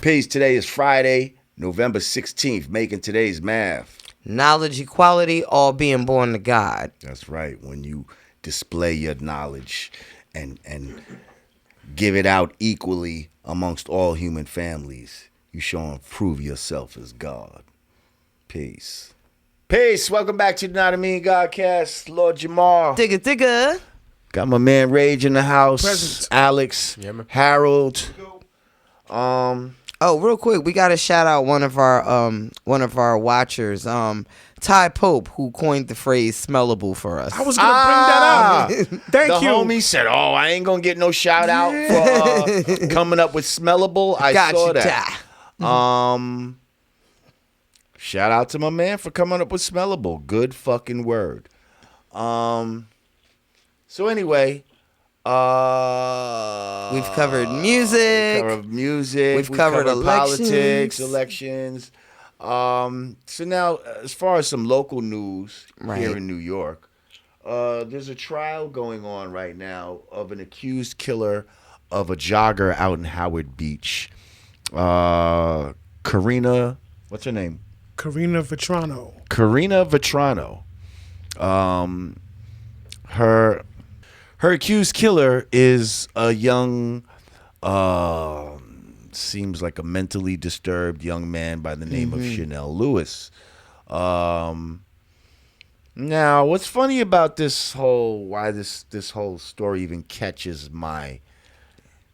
Peace. Today is Friday, November 16th, making today's math. Knowledge, equality, all being born to God. That's right. When you display your knowledge and give it out equally amongst all human families, you show and prove yourself as God. Peace. Peace. Welcome back to the Not a Mean Godcast. Lord Jamar. Digga. Got my man Rage in the house. Present. Alex. Yeah, man. Harold. Oh, real quick, we gotta shout out one of our watchers, Ty Pope, who coined the phrase "smellable" for us. I was gonna bring that up. Thank you. The homie said, "Oh, I ain't gonna get no shout out for coming up with smellable." I saw that. Shout out to my man for coming up with smellable. Good fucking word. So anyway, We've covered music. We've covered politics, elections. So now, as far as some local news here in New York, there's a trial going on right now of an accused killer of a jogger out in Howard Beach. Karina, what's her name? Karina Vetrano. Karina Vetrano. Her accused killer is a young, seems like a mentally disturbed young man by the name of Chanel Lewis. Now, what's funny about this whole story even catches my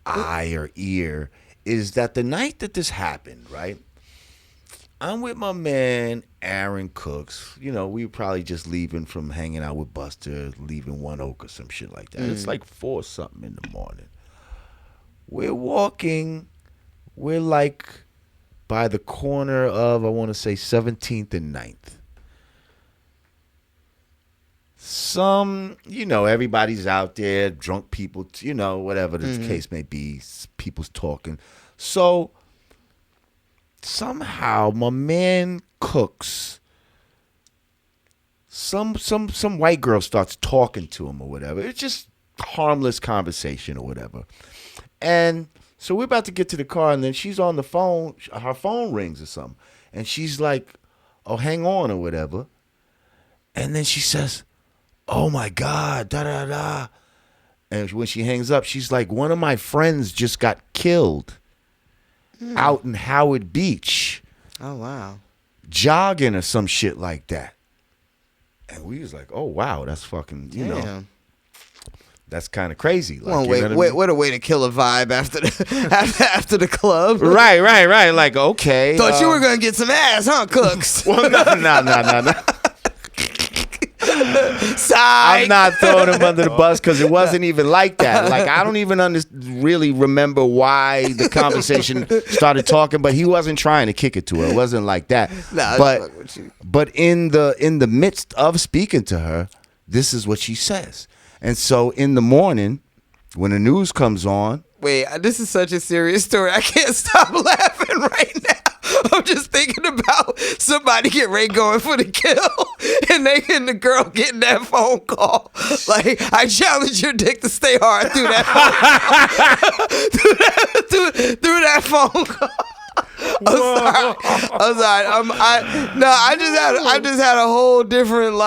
eye or ear is that the night that this happened, right? I'm with my man Aaron Cooks. You know, we were probably just leaving from hanging out with Buster, leaving One Oak or some shit like that. It's like 4 something in the morning. We're walking. We're like by the corner of, I want to say, 17th and 9th. Everybody's out there, drunk people, whatever the case may be, people's talking. So somehow my man Cooks, some white girl starts talking to him or whatever. It's just harmless conversation or whatever. And so we're about to get to the car, and then she's on the phone. Her phone rings or something. And she's like, oh, hang on or whatever. And then she says, oh, my God, da-da-da. And when she hangs up, she's like, one of my friends just got killed out in Howard Beach. Oh, wow. Jogging or some shit like that. And we was like, oh, wow, that's fucking, that's kind of crazy. Like, what a way to kill a vibe after the club. Right. Like, okay. Thought you were going to get some ass, huh, Cooks? Well, no. Side. I'm not throwing him under the bus because it wasn't even like that. Like, I don't even really remember why the conversation started talking, but he wasn't trying to kick it to her. It wasn't like that. Nah, but in the midst of speaking to her, this is what she says. And so in the morning, when the news comes on. Wait, this is such a serious story. I can't stop laughing right now. I'm just thinking about somebody get Ray going for the kill and the girl getting that phone call. Like, I challenge your dick to stay hard through that phone call. through that phone call. I'm sorry. I just had a whole different or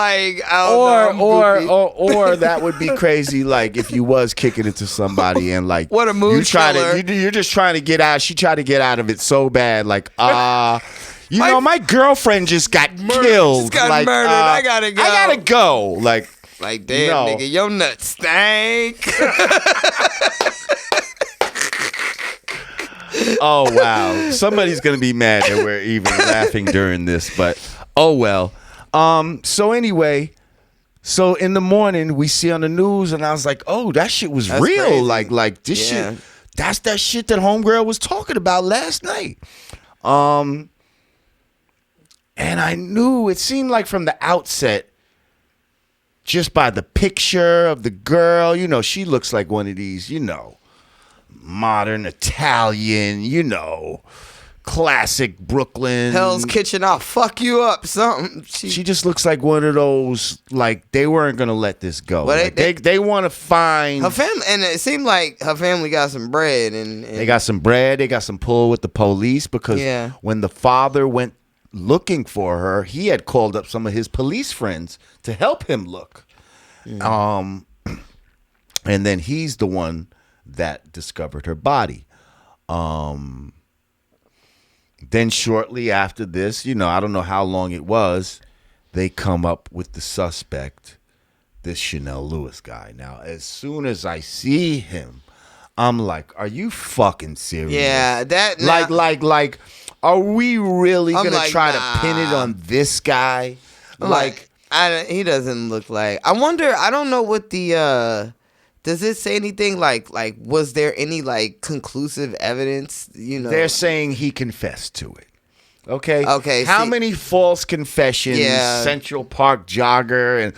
that would be crazy. Like if you was kicking it to somebody and like what a mood killer. You're just trying to get out. She tried to get out of it so bad. Like my girlfriend just got killed. Just got murdered. I gotta go. Like damn, nigga, your nuts stank. Oh, wow. Somebody's going to be mad that we're even laughing during this, but oh, well. So anyway, in the morning, we see on the news, and I was like, oh, that shit was real. Crazy. Like this shit, that's that shit that homegirl was talking about last night. And I knew, it seemed like from the outset, just by the picture of the girl, she looks like one of these, modern Italian, classic Brooklyn. Hell's Kitchen, I'll fuck you up. Something. She just looks like one of those, like, they weren't going to let this go. Well, like, they want to find... Her family, and it seemed like her family got some bread. And they got some bread. They got some pull with the police because when the father went looking for her, he had called up some of his police friends to help him look. And then he's the one that discovered her body. Then shortly after this, I don't know how long it was, they come up with the suspect, this Chanel Lewis guy. Now, as soon as I see him, I'm like, are you fucking serious? Yeah, that... Like, are we really going to try to pin it on this guy? He doesn't look like... I wonder, I don't know what the... Does it say anything like was there any like conclusive evidence? They're saying he confessed to it. Okay. How many false confessions? Yeah. Central Park jogger and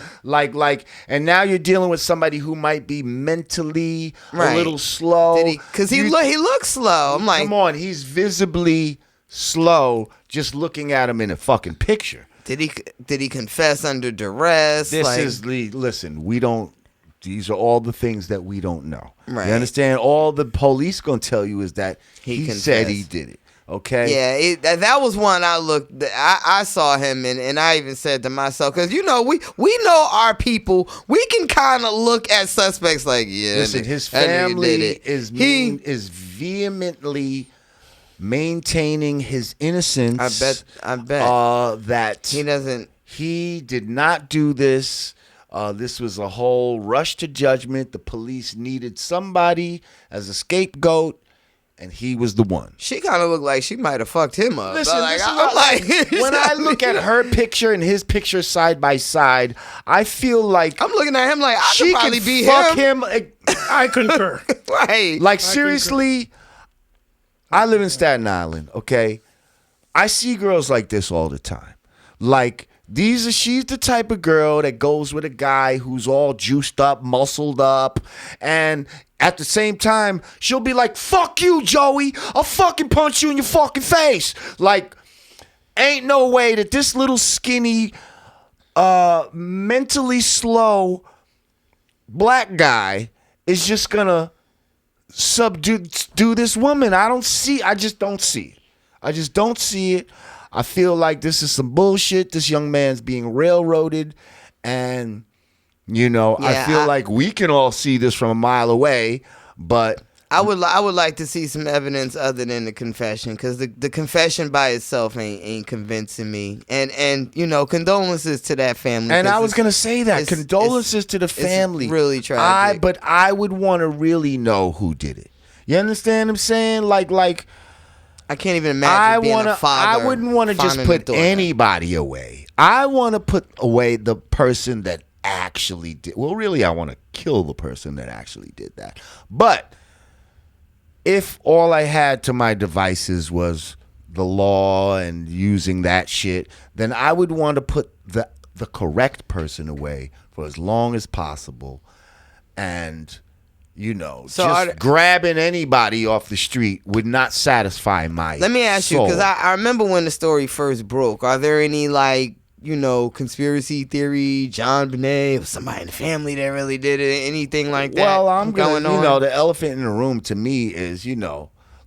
and now you're dealing with somebody who might be mentally a little slow. Because he looks slow. I'm like, come on, he's visibly slow. Just looking at him in a fucking picture. Did he confess under duress? Listen. We don't. These are all the things that we don't know. Right. You understand? All the police gonna tell you is that he said he did it. Okay. Yeah, that was one I saw him and I even said to myself, because we know our people. We can kind of look at suspects like, listen, his family is vehemently maintaining his innocence. I bet that he doesn't. He did not do this. This was a whole rush to judgment. The police needed somebody as a scapegoat, and he was the one. She kind of looked like she might have fucked him up. Listen, when I look at her picture and his picture side by side, I feel like I'm looking at him like I she could probably be fuck him. I concur. Right. Like, seriously, I live in Staten Island, okay? I see girls like this all the time. Like, she's the type of girl that goes with a guy who's all juiced up, muscled up, and at the same time, she'll be like, fuck you, Joey. I'll fucking punch you in your fucking face. Like, ain't no way that this little skinny, mentally slow black guy is just gonna subdue this woman. I just don't see it. I feel like this is some bullshit. This young man's being railroaded, and I feel like we can all see this from a mile away, but I would like to see some evidence other than the confession, because the confession by itself ain't convincing me. And condolences to that family. And I was gonna say that condolences to the family. It's really tragic. But I would want to really know who did it. You understand what I'm saying? Like. I can't even imagine I wouldn't want to just put anybody away. I want to put away the person that actually did. Well, really, I want to kill the person that actually did that. But if all I had to my devices was the law and using that shit, then I would want to put the correct person away for as long as possible. And grabbing anybody off the street would not satisfy my Let me ask you, because I remember when the story first broke. Are there any, conspiracy theory, John Bonet, somebody in the family that really did it, anything like that? Well, I'm going on? The elephant in the room to me is,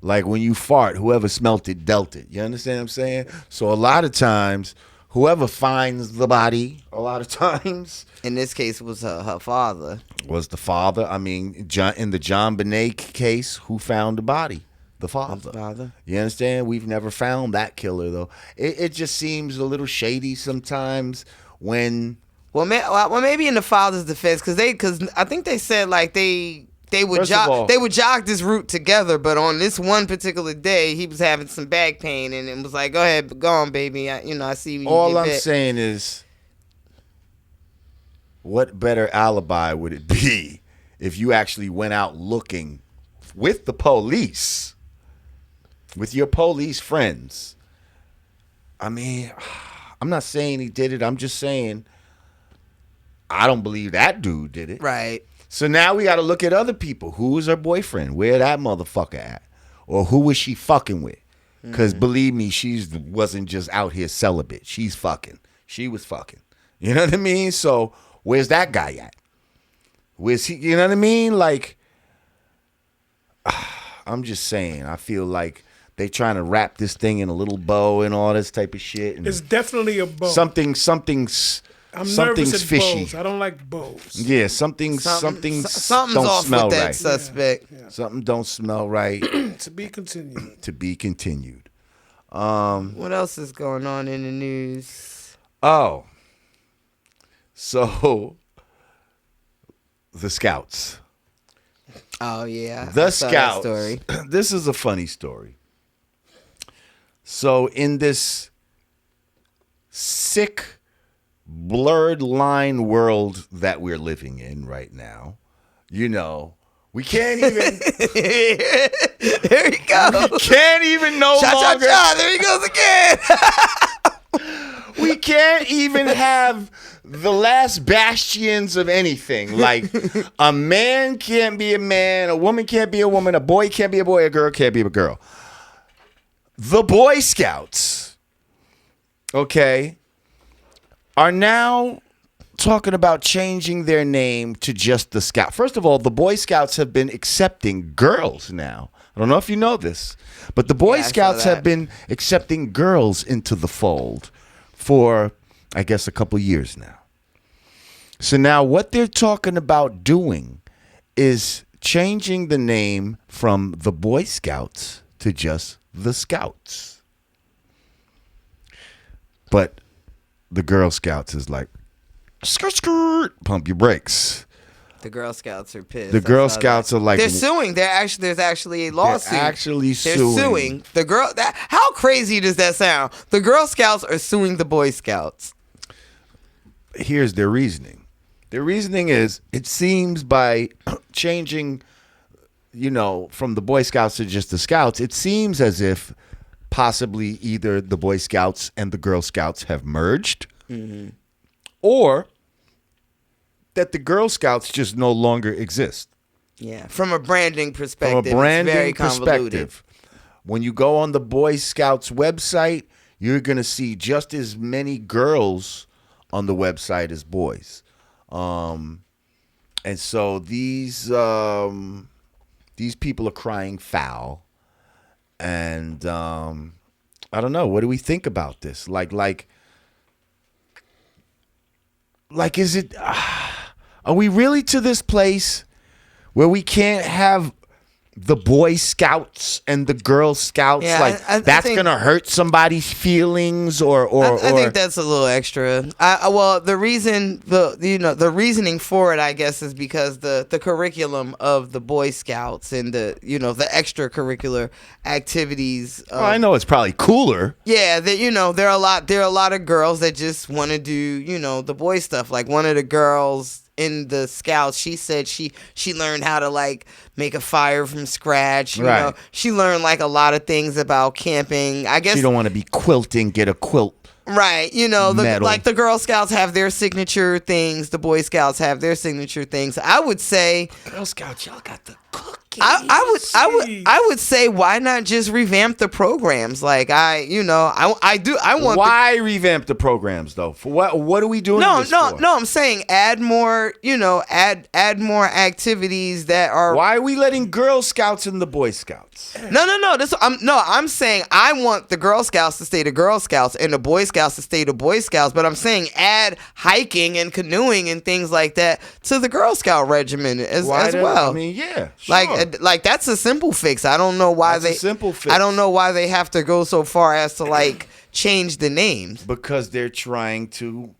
like when you fart, whoever smelt it dealt it. You understand what I'm saying? So a lot of times, whoever finds the body, a lot of times... In this case, it was her father. Was the father. I mean, in the John Bonet case, who found the body? The father. You understand? We've never found that killer, though. It just seems a little shady sometimes when... Well, maybe in the father's defense, because I think they said, like, they would jog this route together, but on this one particular day, he was having some back pain, and it was like, go ahead, go on, baby. I see you. All I'm saying is... What better alibi would it be if you actually went out looking with the police, with your police friends? I mean, I'm not saying he did it. I'm just saying I don't believe that dude did it. Right. So now we got to look at other people. Who was her boyfriend? Where that motherfucker at? Or who was she fucking with? Because believe me, she wasn't just out here celibate. She's fucking. She was fucking. You know what I mean? So where's that guy at? Where's he? You know what I mean? Like, I'm just saying. I feel like they trying to wrap this thing in a little bow and all this type of shit. And It's definitely a bow. something's I'm something's nervous at fishy. bows. I don't like bows. Yeah, something's Something's don't off smell with that right. suspect. Something don't smell right. To be continued. To be continued. What else is going on in the news? Oh, so the Scouts. Oh yeah, The I saw that Scouts. story. This is a funny story. So in this sick, blurred line world that we're living in right now, you know, we can't even There he goes. can't even no Cha cha longer cha. There he goes again. we can't even have the last bastions of anything. Like a man can't be a man, a woman can't be a woman, a boy can't be a boy, a girl can't be a girl. The Boy Scouts, okay, are now talking about changing their name to just the Scout. First of all, the Boy Scouts have been accepting girls now. I don't know if you know this, but the Boy Yeah, I saw Scouts have that. been accepting girls into the fold for, I guess, a couple years now. So now what they're talking about doing is changing the name from the Boy Scouts to just the Scouts. But the Girl Scouts is like, skirt, skirt, pump your brakes. The Girl Scouts are pissed. The I Girl saw Scouts that. are like, They're suing. There's actually a lawsuit. actually They're suing. suing the girl. How crazy does that sound? The Girl Scouts are suing the Boy Scouts. Here's their reasoning. Their reasoning is, it seems by changing, from the Boy Scouts to just the Scouts, it seems as if possibly either the Boy Scouts and the Girl Scouts have merged, or that the Girl Scouts just no longer exist. Yeah, from a branding perspective, From a branding it's very convoluted. perspective, when you go on the Boy Scouts website, you're going to see just as many girls on the website as boys. And so these people are crying foul. And I don't know. What do we think about this? Like, is it? Are we really to this place where we can't have the Boy Scouts and the Girl Scouts? Yeah, I that's think- gonna hurt somebody's feelings, or I think that's a little extra. Well, the reasoning for it, I guess, is because the curriculum of the Boy Scouts and the extracurricular activities. Well, I know it's probably cooler. Yeah, that there are a lot of girls that just want to do the boy stuff. Like one of the girls in the Scouts, she said she learned how to like make a fire from scratch. You know, she learned like a lot of things about camping. I guess She don't want to be quilting. Get a quilt. right. Metal. Like the Girl Scouts have their signature things, the Boy Scouts have their signature things. I would say Girl Scouts, y'all got the cookies. I would say, why not just revamp the programs? Like I want. Why revamp the programs though? For what? What are we doing? No, this for? I'm saying add more. Add more activities that are. Why are we letting Girl Scouts and the Boy Scouts? No. I'm saying I want the Girl Scouts to stay the Girl Scouts and the Boy Scouts to stay the Boy Scouts. But I'm saying add hiking and canoeing and things like that to the Girl Scout regimen as well. I mean, yeah, sure. Like that's a simple fix. I don't know why That's a simple fix. I don't know why they have to go so far as to like change the names. Because they're trying to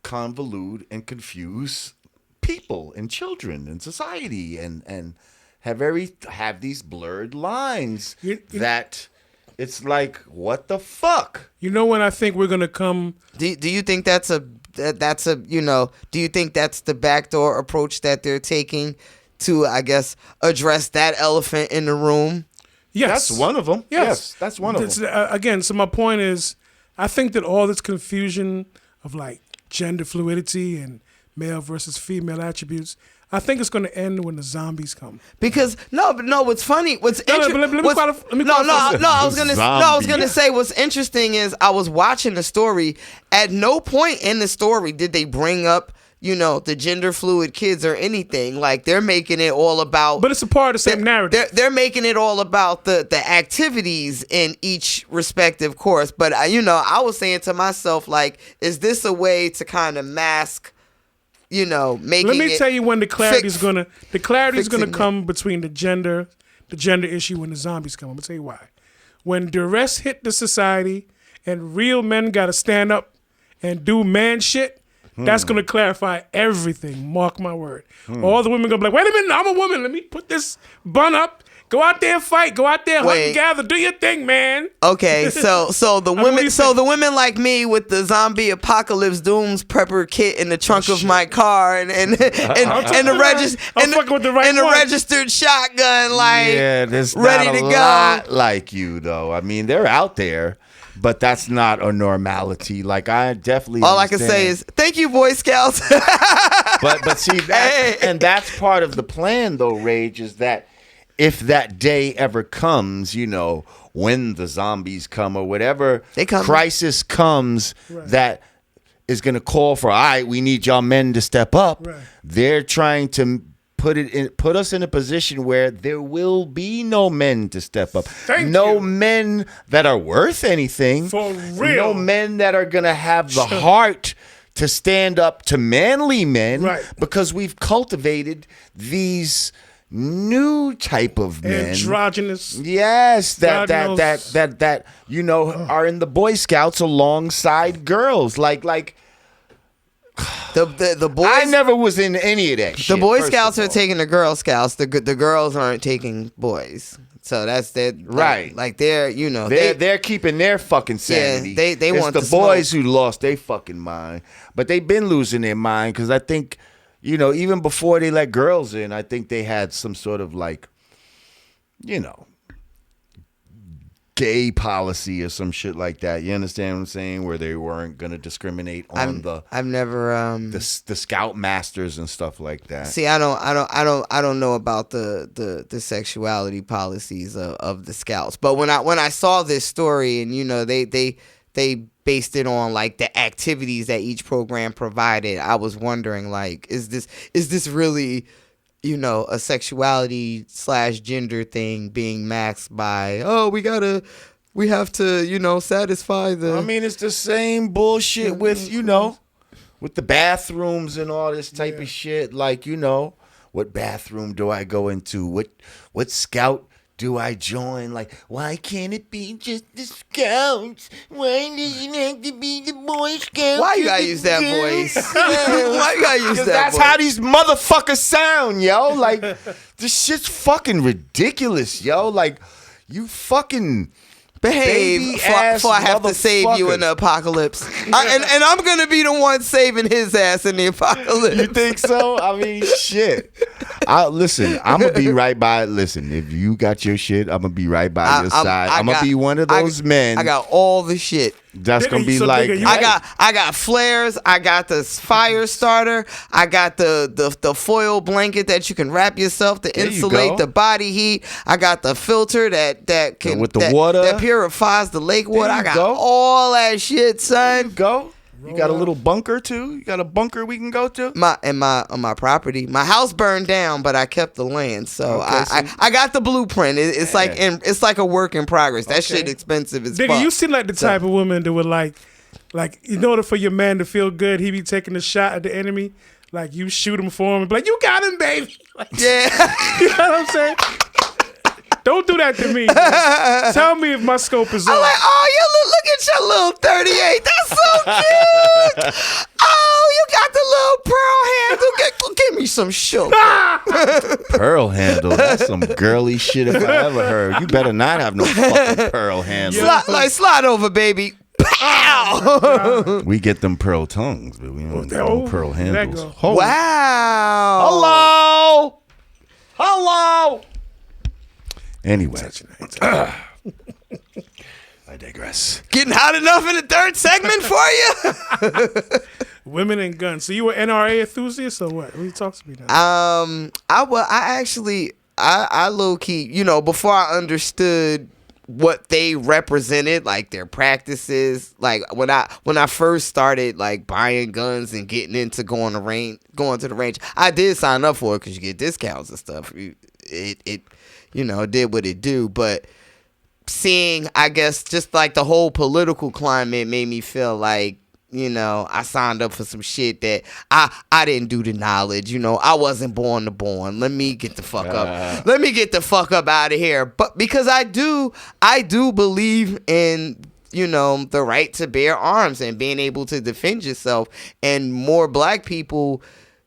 convolute and confuse people and children and society and have these blurred lines that it's like, what the fuck? You know when I think we're gonna come? Do you think do you think that's the backdoor approach that they're taking to, I guess, address that elephant in the room? Yes, That's one of them. Yes, that's one of them. Again, so my point is, I think that all this confusion of like gender fluidity and male versus female attributes. I think it's going to end when the zombies come. Because what's funny, what's No, interesting. let me qualify. I was gonna say what's interesting is I was watching the story. At no point in the story did they bring up, the gender fluid kids or anything. Like they're making it all about. But it's a part of the same narrative. They're making it all about the activities in each respective course. But I was saying to myself, like, is this a way to kind of mask? Making. Let me tell you when the clarity's gonna fixing come between the gender issue when the zombies come. I'm gonna tell you why. When duress hit the society and real men gotta stand up and do man shit, that's gonna clarify everything. Mark my word. All the women gonna be like, wait a minute, I'm a woman. Let me put this bun up. Go out there and fight. Go out there, hunt and gather. Do your thing, man. Okay, so the women like me with the zombie apocalypse dooms prepper kit in the trunk of my car and the registered shotgun, like there's ready not to a go. lot like you though. I mean, they're out there, but that's not a normality. Like I definitely. All I can say is thank you, Boy Scouts. but see that, and that's part of the plan though, Rage, is that. If that day ever comes, when the zombies come or whatever crisis comes that is going to call for, all right, we need y'all men to step up. Right. They're trying to put us in a position where there will be no men to step up. No men that are worth anything. For real. No men that are going to have the heart to stand up to manly men. Right. Because we've cultivated these new type of men, androgynous. Yes, that are in the Boy Scouts alongside girls. Like the boys. I never was in any of that. The Boy Scouts are taking the Girl Scouts. The girls aren't taking boys. So that's their right. Like they're they're keeping their fucking sanity. Yeah, they it's want the boys smoke. who lost their fucking mind, but they've been losing their mind because I think. Even before they let girls in, I think they had some sort of gay policy or some shit like that. You understand what I'm saying? Where they weren't going to discriminate on I've never the scout masters and stuff like that. See, I don't know about the sexuality policies of the scouts. But when I saw this story and they based it on like the activities that each program provided, I was wondering like, is this really, a sexuality / gender thing being masked by, we have to, satisfy the. I mean, it's the same bullshit with, with the bathrooms and all this type of shit. Like, what bathroom do I go into? What scout do I join? Like, why can't it be just the Scouts? Why does it have to be the Boy Scouts? Why you gotta use that voice? Why you gotta use that that's voice? how these motherfuckers sound, yo. Like, this shit's fucking ridiculous, yo. Like, you fucking behave before I have to save you in the apocalypse. And I'm going to be the one saving his ass in the apocalypse. You think so? I mean, shit. Listen, I'm going to be right by. Listen, if you got your shit, I'm going to be right by your side. I'm going to be one of those men. I got all the shit. That's going to be like. I got flares. I got the fire starter. I got the foil blanket that you can wrap yourself to insulate the body heat. I got the filter that can with the water that purifies the lake water. I got all that shit, son. Go. You got a little bunker too? You got a bunker we can go to? On my property. My house burned down, but I kept the land. So I got the blueprint. It's like a work in progress. That shit expensive as fuck. You seem like the type of woman that would like in order for your man to feel good, he be taking a shot at the enemy. Like you shoot him for him and be like, you got him, baby. Like, yeah. You know what I'm saying? Don't do that to me. Man. Tell me if my scope is off. I'm like, oh, look at your little 38. That's so cute. Oh, you got the little pearl handle. Give me some sugar. Pearl handle. That's some girly shit if I ever heard. You better not have no fucking pearl handle. Slide over, baby. Pow! We get them pearl tongues, but we don't know pearl handles. Wow. Hello. Anyway, I digress. Getting hot enough in the third segment for you? Women and guns. So you were NRA enthusiast or what? What you talk to me now? I low key, before I understood what they represented, like their practices, like when I first started like buying guns and getting into going to the range, I did sign up for it because you get discounts and stuff. It did what it do, but seeing, I guess, just like the whole political climate made me feel like, I signed up for some shit that I didn't do the knowledge. I wasn't born to born. Let me get the fuck up. Let me get the fuck up out of here. But because I do believe in, the right to bear arms and being able to defend yourself. And more black people,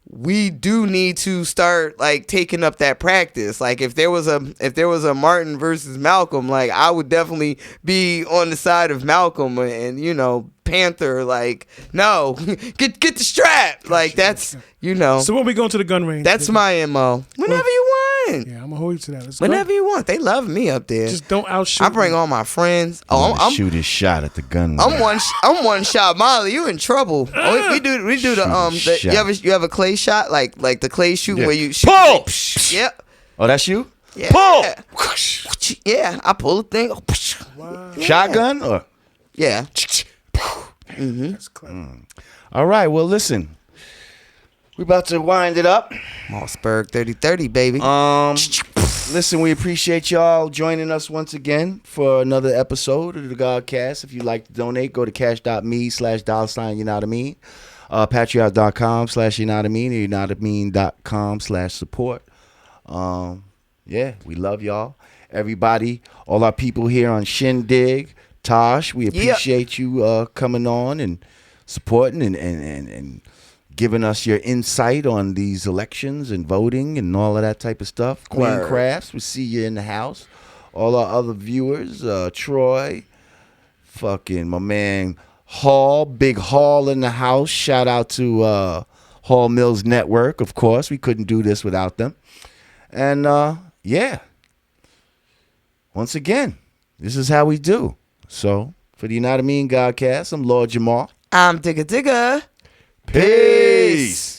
we do need to start like taking up that practice. Like if there was a Martin versus Malcolm, like I would definitely be on the side of Malcolm and Panther, like no, get the strap. Like that's So when we going to the gun range? That's my MO. Whenever you want. Yeah, I'm gonna hold you to that. Let's Whenever go. you want. They love me up there. Just don't outshoot. I bring all my friends. I'm shoot his shot at the gun. I'm one shot. Molly, you in trouble. We do the you have a clay shot like the clay shoot where you shoot. Pull. Yep. Oh, that's you. Yeah. Pull. Yeah, I pull the thing. Wow. Yeah. Shotgun or yeah. That's clever. all right. Well, listen, we about to wind it up. Mossberg 3030, baby. Listen, we appreciate y'all joining us once again for another episode of the Godcast. If you'd like to donate, go to cash.me/$, you know what I mean? Patreon.com/you know what I mean? Or you know what I mean.com/support. Yeah, we love y'all. Everybody, all our people here on Shindig, Tosh, we appreciate you coming on and supporting and giving us your insight on these elections and voting and all of that type of stuff. Queen Crafts, we see you in the house. All our other viewers, Troy, fucking my man Hall, Big Hall in the house. Shout out to Hall Mills Network, of course. We couldn't do this without them. And yeah, once again, this is how we do. So for the You Know What I Mean Godcast, I'm Lord Jamar. I'm Digga. Peace.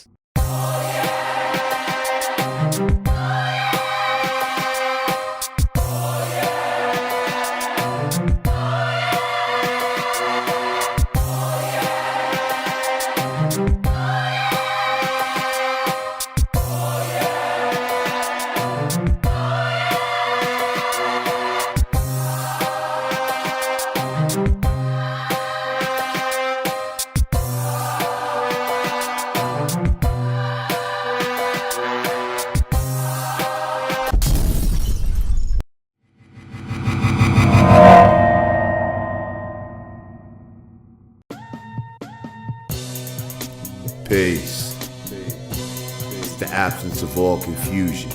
Peace. It's the absence of all confusion.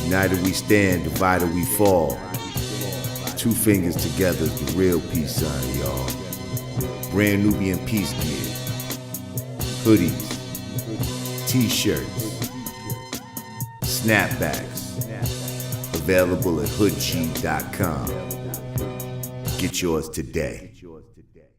United we stand, divided we fall. 2 fingers together is the real peace sign, y'all. Brand Nubian peace gear. Hoodies. T-shirts. Snapbacks. Available at hoodg.com. Get yours today.